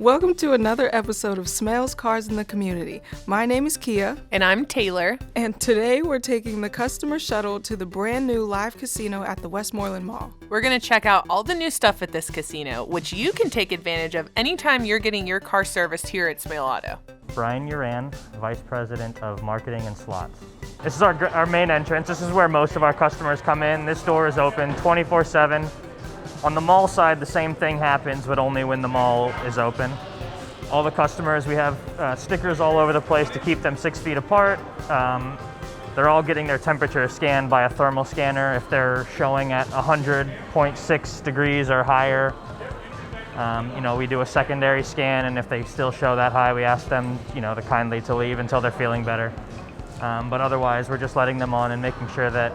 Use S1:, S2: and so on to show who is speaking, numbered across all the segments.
S1: Welcome to another episode of Smail's Cars in the Community. My name is Kia.
S2: And I'm Taylor.
S1: And today we're taking the customer shuttle to the brand new live casino at the Westmoreland Mall.
S2: We're going to check out all the new stuff at this casino, which you can take advantage of anytime you're getting your car serviced here at Smail Auto.
S3: Brian Uran, Vice President of Marketing and Slots. This is our main entrance. This is where most of our customers come in. This door is open 24/7. On the mall side, the same thing happens, but only when the mall is open. All the customers, we have stickers all over the place to keep them 6 feet apart. They're all getting their temperature scanned by a thermal scanner. If they're showing at 100.6 degrees or higher, we do a secondary scan, and if they still show that high, we ask them, to kindly to leave until they're feeling better. But otherwise, we're just letting them on and making sure that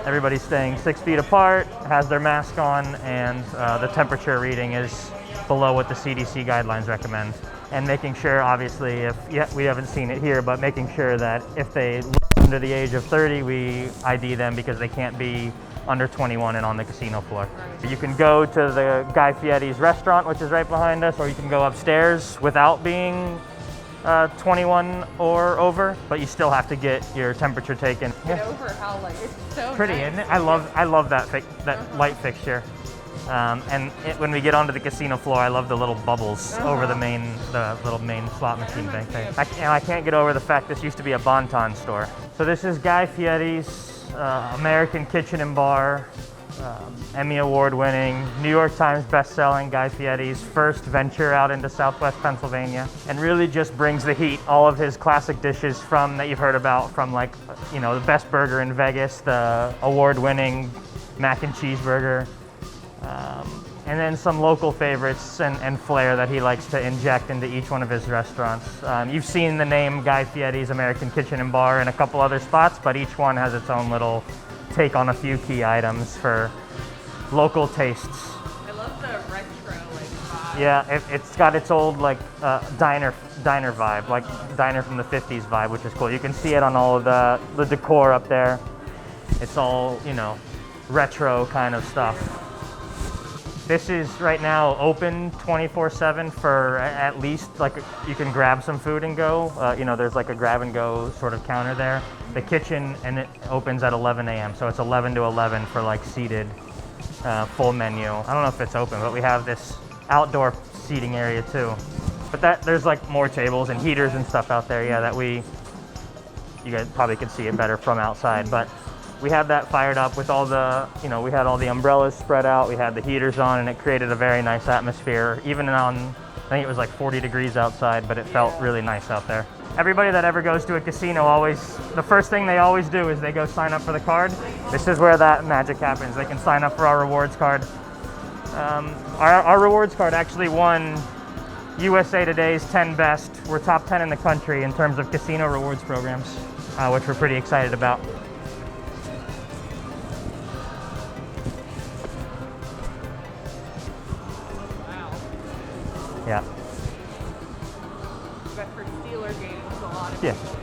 S3: everybody's staying 6 feet apart, has their mask on, and the temperature reading is below what the CDC guidelines recommend. And making sure, obviously, we haven't seen it here, but making sure that if they look under the age of 30, we ID them because they can't be under 21 and on the casino floor. You can go to the Guy Fieri's restaurant, which is right behind us, or you can go upstairs without being 21 or over, but you still have to get your temperature taken.
S2: Get over how it's so
S3: pretty,
S2: nice.
S3: isn't it? I love that light fixture. When we get onto the casino floor, I love the little bubbles over the little main slot machine thing. I can't get over the fact this used to be a Bon-Ton store. So this is Guy Fieri's American Kitchen and Bar. Emmy Award-winning, New York Times best-selling Guy Fieri's first venture out into Southwest Pennsylvania, and really just brings the heat. All of his classic dishes that you've heard about, from the best burger in Vegas, the award-winning mac and cheeseburger, and then some local favorites and flair that he likes to inject into each one of his restaurants. You've seen the name Guy Fieri's American Kitchen and Bar in a couple other spots, but each one has its own little take on a few key items for local tastes.
S2: I love the retro vibe.
S3: Yeah, it's got its old diner vibe, like diner from the 50s vibe, which is cool. You can see it on all of the decor up there. It's all, retro kind of stuff. This is right now open 24/7 for at least you can grab some food and go. There's a grab and go sort of counter there. The kitchen, and it opens at 11 a.m. So it's 11 to 11 for seated full menu. I don't know if it's open, but we have this outdoor seating area too. But there's more tables and heaters and stuff out there. Yeah, you guys probably could see it better from outside, but we had that fired up with all the, we had all the umbrellas spread out, we had the heaters on, and it created a very nice atmosphere, even on, I think it was 40 degrees outside, but it felt really nice out there. Everybody that ever goes to a casino the first thing they always do is they go sign up for the card. This is where that magic happens. They can sign up for our rewards card. Our rewards card actually won USA Today's 10 Best. We're top 10 in the country in terms of casino rewards programs, which we're pretty excited about. Yeah.
S2: But for Steeler games, a lot of
S3: Yeah.
S2: people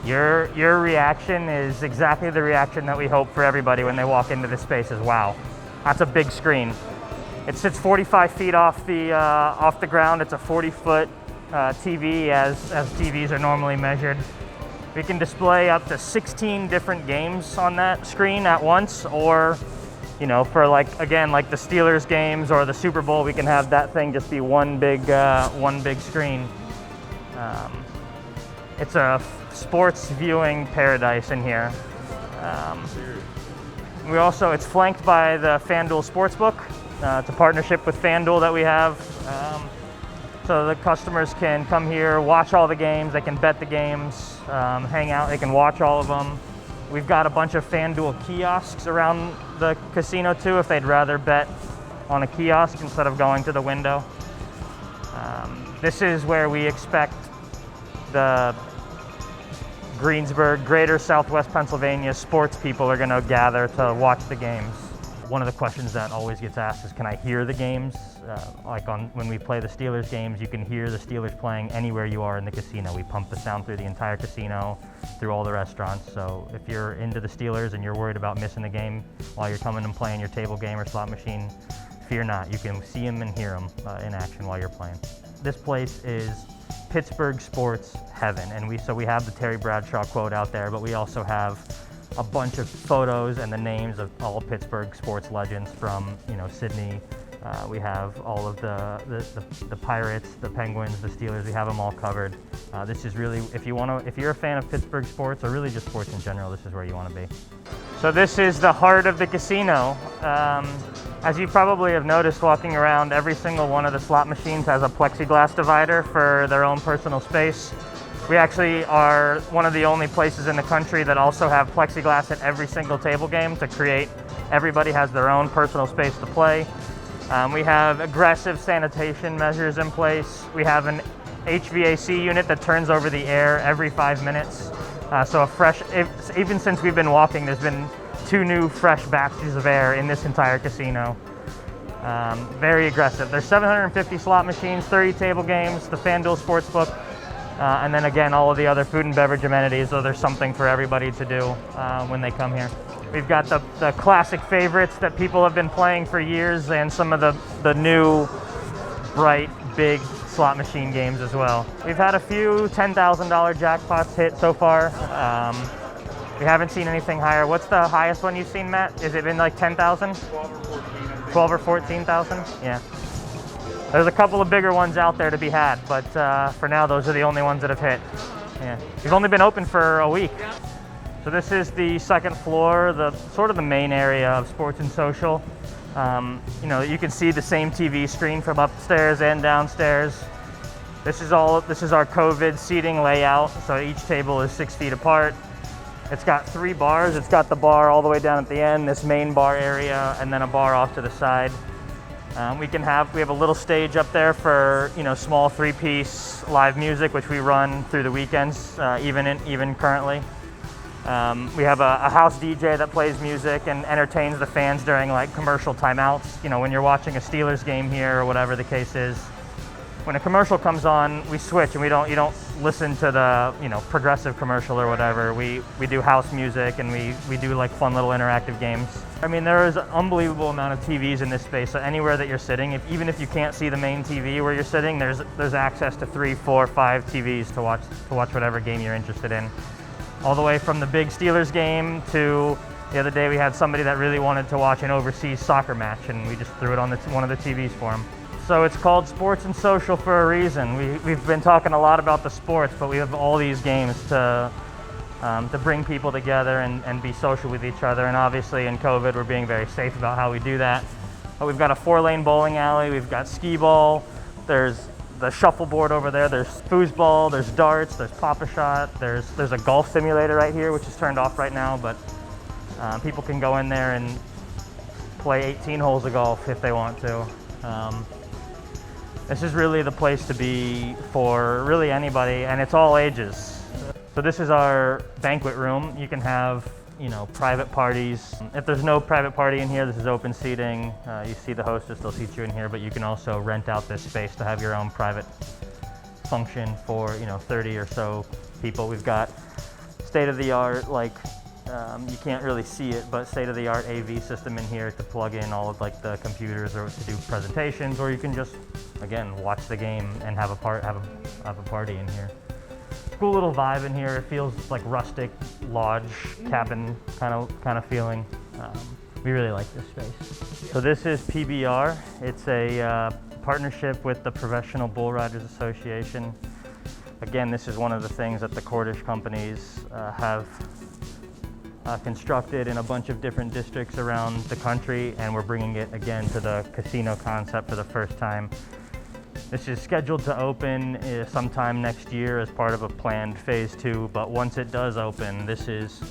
S2: come.
S3: Your reaction is exactly the reaction that we hope for everybody when they walk into this space is, wow, that's a big screen. It sits 45 feet off the ground. It's a 40-foot TV as TVs are normally measured. We can display up to 16 different games on that screen at once, or for the Steelers games or the Super Bowl, we can have that thing just be one big screen. It's a sports viewing paradise in here. It's flanked by the FanDuel Sportsbook. It's a partnership with FanDuel that we have. So the customers can come here, watch all the games, they can bet the games, hang out, they can watch all of them. We've got a bunch of FanDuel kiosks around the casino too, if they'd rather bet on a kiosk instead of going to the window. This is where we expect the Greensburg, Greater Southwest Pennsylvania sports people are going to gather to watch the games. One of the questions that always gets asked is, can I hear the games? When we play the Steelers games, you can hear the Steelers playing anywhere you are in the casino. We pump the sound through the entire casino, through all the restaurants. So if you're into the Steelers and you're worried about missing the game while you're coming and playing your table game or slot machine, fear not, you can see them and hear them in action while you're playing. This place is Pittsburgh sports heaven, and we have the Terry Bradshaw quote out there, but we also have a bunch of photos and the names of all Pittsburgh sports legends from, Sydney. We have all of the Pirates, the Penguins, the Steelers. We have them all covered. This is really, if you're a fan of Pittsburgh sports or really just sports in general, this is where you want to be. So this is the heart of the casino. As you probably have noticed walking around, every single one of the slot machines has a plexiglass divider for their own personal space. We actually are one of the only places in the country that also have plexiglass at every single table game to create, everybody has their own personal space to play. We have aggressive sanitation measures in place. We have an HVAC unit that turns over the air every 5 minutes. Even since we've been walking, there's been 2 new fresh batches of air in this entire casino. Very aggressive. There's 750 slot machines, 30 table games, the FanDuel Sportsbook, and then again, all of the other food and beverage amenities, so there's something for everybody to do when they come here. We've got the classic favorites that people have been playing for years and some of the new, bright, big slot machine games as well. We've had a few $10,000 jackpots hit so far. We haven't seen anything higher. What's the highest one you've seen, Matt? Has it been like 10,000? 12 or 14,000? Yeah. There's a couple of bigger ones out there to be had, but for now, those are the only ones that have hit. Yeah. We've only been open for a week. So this is the second floor, the sort of the main area of sports and social. You can see the same TV screen from upstairs and downstairs. This is our COVID seating layout. So each table is 6 feet apart. It's got 3 bars. It's got the bar all the way down at the end, this main bar area, and then a bar off to the side. We have a little stage up there for small 3-piece live music, which we run through the weekends, even currently. We have a house DJ that plays music and entertains the fans during like commercial timeouts. When you're watching a Steelers game here or whatever the case is. When a commercial comes on, we switch and you don't listen to the progressive commercial or whatever. We do house music and we do like fun little interactive games. I mean, there is an unbelievable amount of TVs in this space. So anywhere that you're sitting, even if you can't see the main TV where you're sitting, there's access to 3, 4, 5 TVs to watch whatever game you're interested in. All the way from the big Steelers game to the other day we had somebody that really wanted to watch an overseas soccer match and we just threw it on one of the TVs for them. So it's called Sports and Social for a reason. We've been talking a lot about the sports, but we have all these games to bring people together and be social with each other. And obviously in COVID, we're being very safe about how we do that. But we've got a 4-lane bowling alley, we've got skee ball, there's the shuffleboard over there, there's foosball, there's darts, there's pop-a-shot, there's a golf simulator right here, which is turned off right now, but people can go in there and play 18 holes of golf if they want to. This is really the place to be for really anybody, and it's all ages. So this is our banquet room. You can have, private parties. If there's no private party in here, this is open seating. You see the hostess, they'll seat you in here, but you can also rent out this space to have your own private function for, 30 or so people. We've got state-of-the-art, you can't really see it, but state-of-the-art AV system in here to plug in all of the computers or to do presentations, or you can just, again, watch the game and have a party in here. Cool little vibe in here. It feels like rustic lodge cabin kind of feeling. We really like this space. So this is PBR. It's a partnership with the Professional Bull Riders Association. Again, this is one of the things that the Cordish companies have constructed in a bunch of different districts around the country, and we're bringing it again to the casino concept for the first time. This is scheduled to open sometime next year as part of a planned phase 2, but once it does open, this is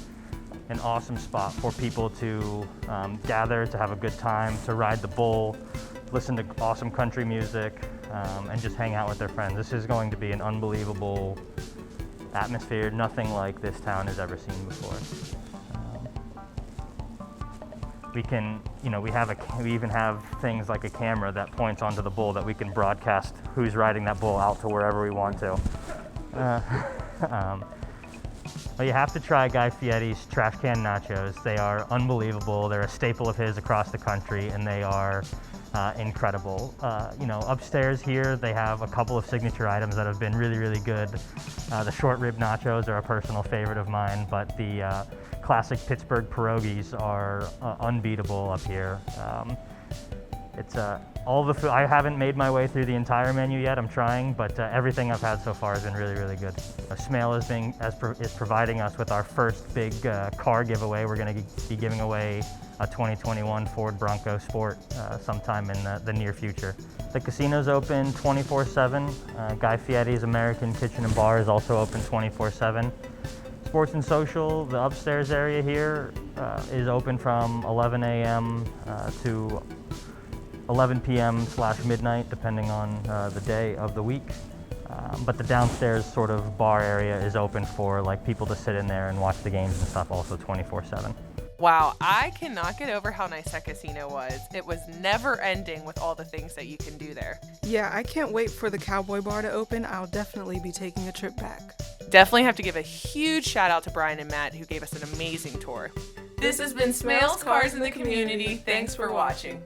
S3: an awesome spot for people to gather, to have a good time, to ride the bull, listen to awesome country music, and just hang out with their friends. This is going to be an unbelievable atmosphere, nothing like this town has ever seen before. We can, we even have things like a camera that points onto the bull that we can broadcast who's riding that bull out to wherever we want to. But you have to try Guy Fieri's trash can nachos. They are unbelievable. They're a staple of his across the country, and they are incredible. Upstairs here they have a couple of signature items that have been really, really good. The short rib nachos are a personal favorite of mine, but the classic Pittsburgh pierogies are unbeatable up here. It's all the food. I haven't made my way through the entire menu yet. I'm trying, but everything I've had so far has been really, really good. Smail is providing us with our first big car giveaway. We're going to be giving away a 2021 Ford Bronco Sport sometime in the near future. The casino's open 24/7. Guy Fieri's American Kitchen and Bar is also open 24/7. Sports and Social, the upstairs area here, is open from 11 a.m. to 11 p.m./midnight, depending on the day of the week. But the downstairs sort of bar area is open for like people to sit in there and watch the games and stuff, also 24/7.
S2: Wow, I cannot get over how nice that casino was. It was never ending with all the things that you can do there.
S1: Yeah, I can't wait for the Cowboy Bar to open. I'll definitely be taking a trip back.
S2: Definitely have to give a huge shout out to Brian and Matt, who gave us an amazing tour. This has been Smail's Cars in the Community. Thanks for watching.